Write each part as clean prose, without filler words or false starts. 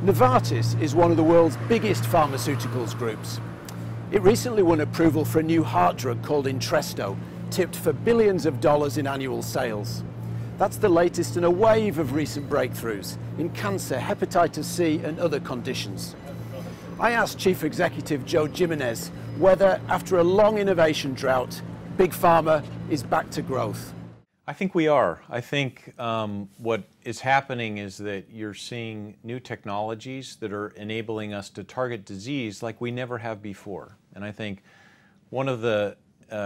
Novartis is one of the world's biggest pharmaceuticals groups. It recently won approval for a new heart drug called Entresto, tipped for billions of dollars in annual sales. That's the latest in a wave of recent breakthroughs in cancer, hepatitis C and other conditions. I asked Chief Executive Joe Jimenez whether, after a long innovation drought, Big Pharma is back to growth. I think we are. I think what is happening is that you're seeing new technologies that are enabling us to target disease like we never have before. And I think one of the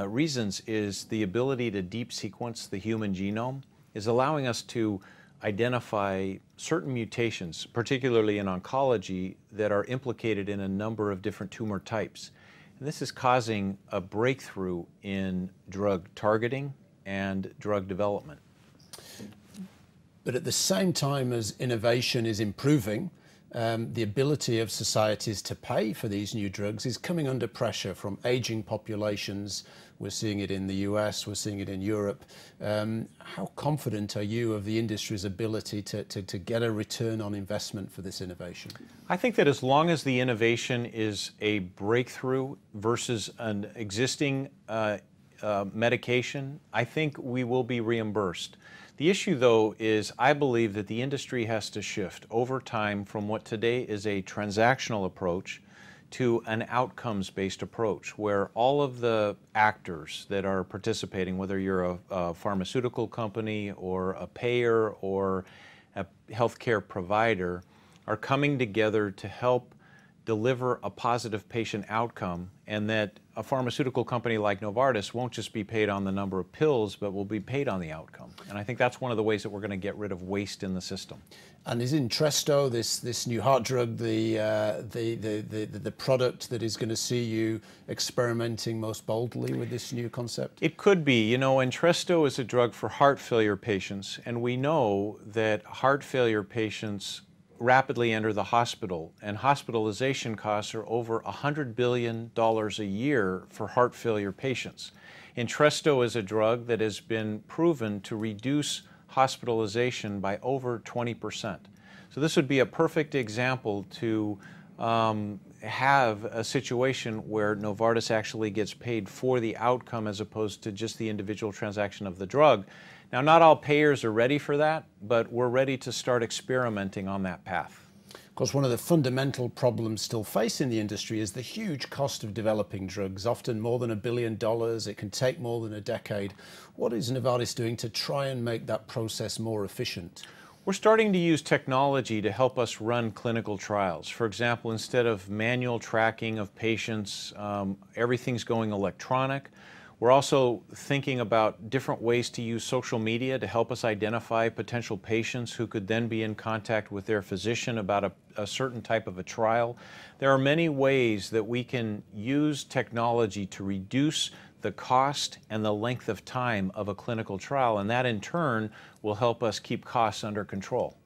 reasons is the ability to deep sequence the human genome is allowing us to identify certain mutations, particularly in oncology, that are implicated in a number of different tumor types. And this is causing a breakthrough in drug targeting and drug development. But at the same time as innovation is improving, the ability of societies to pay for these new drugs is coming under pressure from aging populations. We're seeing it in the US, we're seeing it in Europe. How confident are you of the industry's ability to get a return on investment for this innovation? I think that as long as the innovation is a breakthrough versus an existing medication, I think we will be reimbursed. The issue, though, is I believe that the industry has to shift over time from what today is a transactional approach to an outcomes-based approach, where all of the actors that are participating, whether you're a pharmaceutical company or a payer or a healthcare provider, are coming together to help deliver a positive patient outcome, and that a pharmaceutical company like Novartis won't just be paid on the number of pills, but will be paid on the outcome. And I think that's one of the ways that we're going to get rid of waste in the system. And is Entresto, this new heart drug, the product that is going to see you experimenting most boldly with this new concept? It could be. You know, Entresto is a drug for heart failure patients, and we know that heart failure patients rapidly enter the hospital, and hospitalization costs are over $100 billion a year for heart failure patients. Entresto is a drug that has been proven to reduce hospitalization by over 20%. So this would be a perfect example to have a situation where Novartis actually gets paid for the outcome as opposed to just the individual transaction of the drug. Now, not all payers are ready for that, but we're ready to start experimenting on that path. Of course, one of the fundamental problems still facing the industry is the huge cost of developing drugs, often more than $1 billion. It can take more than a decade. What is Novartis doing to try and make that process more efficient? We're starting to use technology to help us run clinical trials. For example, instead of manual tracking of patients, everything's going electronic. We're also thinking about different ways to use social media to help us identify potential patients who could then be in contact with their physician about a certain type of a trial. There are many ways that we can use technology to reduce the cost and the length of time of a clinical trial, and that in turn will help us keep costs under control.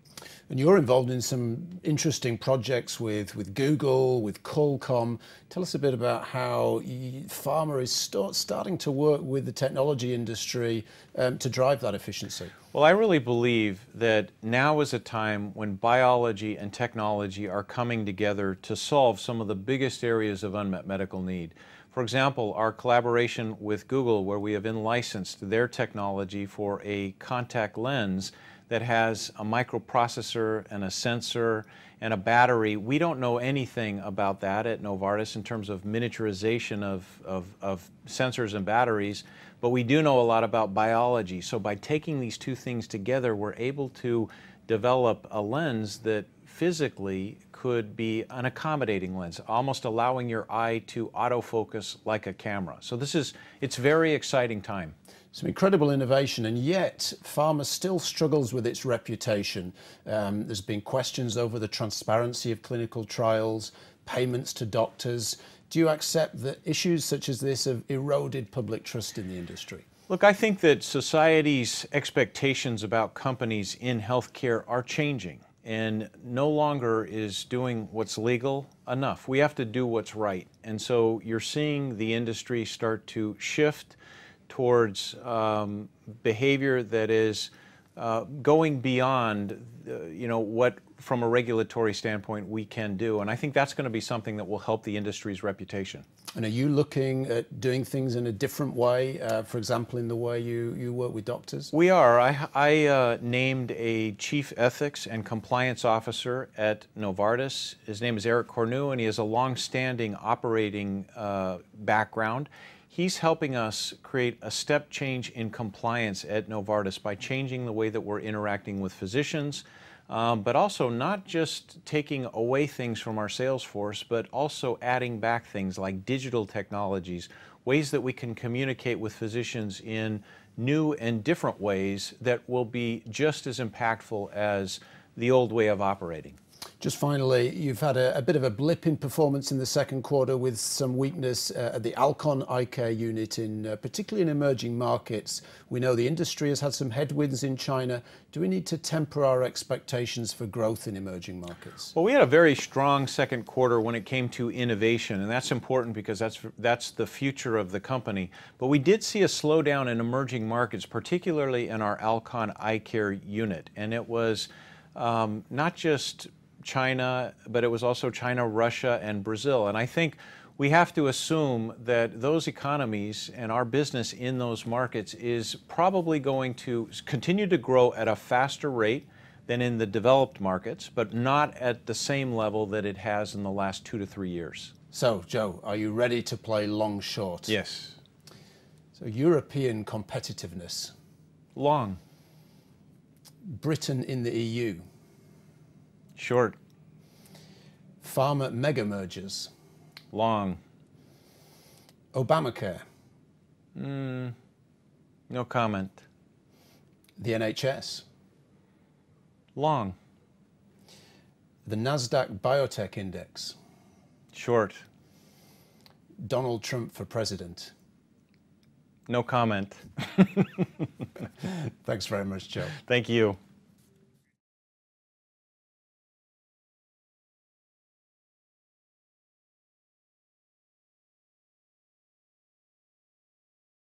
And you're involved in some interesting projects with Google, with Qualcomm. Tell us a bit about how pharma is starting to work with the technology industry to drive that efficiency. Well, I really believe that now is a time when biology and technology are coming together to solve some of the biggest areas of unmet medical need. For example, our collaboration with Google, where we have in-licensed their technology for a contact lens that has a microprocessor and a sensor and a battery. We don't know anything about that at Novartis in terms of miniaturization of sensors and batteries, but we do know a lot about biology. So by taking these two things together, we're able to develop a lens that physically could be an accommodating lens, almost allowing your eye to autofocus like a camera. So it's a very exciting time. Some incredible innovation, and yet pharma still struggles with its reputation. There's been questions over the transparency of clinical trials, payments to doctors. Do you accept that issues such as this have eroded public trust in the industry? Look, I think that society's expectations about companies in healthcare are changing, and no longer is doing what's legal enough. We have to do what's right. And so you're seeing the industry start to shift towards behavior that is going beyond, what from a regulatory standpoint we can do. And I think that's going to be something that will help the industry's reputation. And are you looking at doing things in a different way, for example, in the way you work with doctors? We are. I named a Chief Ethics and Compliance Officer at Novartis. His name is Eric Cornu, and he has a long-standing operating background. He's helping us create a step change in compliance at Novartis by changing the way that we're interacting with physicians, but also not just taking away things from our sales force, but also adding back things like digital technologies, ways that we can communicate with physicians in new and different ways that will be just as impactful as the old way of operating. Just finally, you've had a bit of a blip in performance in the second quarter with some weakness at the Alcon eye care unit, particularly in emerging markets. We know the industry has had some headwinds in China. Do we need to temper our expectations for growth in emerging markets? Well, we had a very strong second quarter when it came to innovation, and that's important because that's the future of the company. But we did see a slowdown in emerging markets, particularly in our Alcon eye care unit. And it was not just China, but it was also China, Russia, and Brazil. And I think we have to assume that those economies and our business in those markets is probably going to continue to grow at a faster rate than in the developed markets, but not at the same level that it has in the last 2 to 3 years. So, Joe, are you ready to play long short? Yes. So, European competitiveness. Long. Britain in the EU. Short. Pharma mega mergers. Long. Obamacare. No comment. The NHS. Long. The Nasdaq Biotech Index. Short. Donald Trump for president. No comment. Thanks very much, Joe. Thank you.